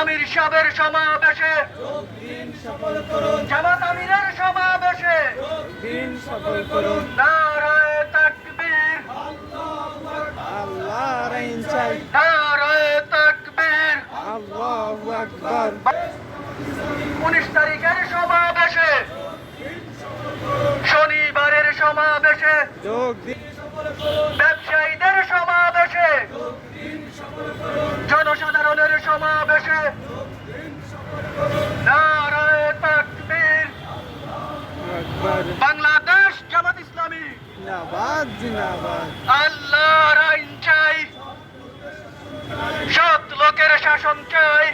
আমির সাহেবের সমাবেশে যোগ দিন সফল করুন, জামাত আমিরের সমাবেশে যোগ দিন সফল করুন। নারায়ে তাকবীর, আল্লাহর আইন চাই, নারায়ে তাকবীর। আল্লাহু আকবার। 19 তারিখের সমাবেশে, শনিবারের সমাবেশে, যোগ দিন ব্যবসায়ীদের সমাবেশে, জনসাধারণের সমাবেশে নারায়ে তাকবীর। আকবার। বাংলাদেশ জামাত ইসলামী জিন্দাবাদ জিন্দাবাদ। আল্লাহর আইন চাই, সৎ লোকের শাসন চাই।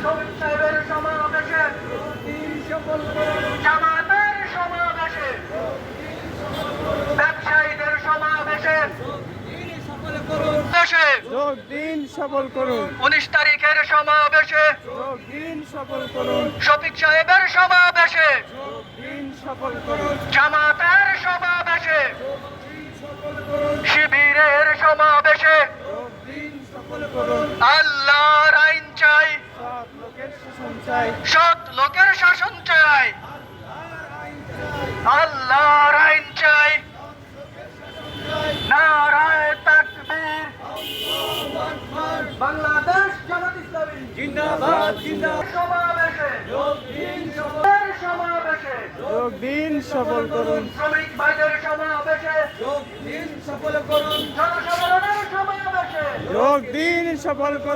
শফিক সাহেবের সমাবেশে, জামাতের সমাবেশে, ব্যবসায়ীদের সমাবেশে, দেশে যোগ দিন সফল করুন, 19 তারিখের সমাবেশে, যোগ দিন সফল করুন, শফিক সাহেবের সমাবেশে, যোগ দিন সফল করুন, জামাতের সমাবেশে, শিবিরের সমাবেশে যোগ দিন সফল করুন। আল্লাহর আইন চাই, সৎ লোকের শাসন চাই, সৎ লোকের শাসন চাই। আল্লাহর আইন চাই, নারায়ে তাকবীর। বাংলাদেশ জামাত ইসলামী জিন্দাবাদ জিন্দাবাদ। সমাবেশে, সমাবেশে, যোগ দিন সফল করুন, শ্রমিক ভাইদের সমাবেশে, যোগ দিন সফল করুন, জনসাধারণের সমাবেশে যোগ দিন সফল করুন।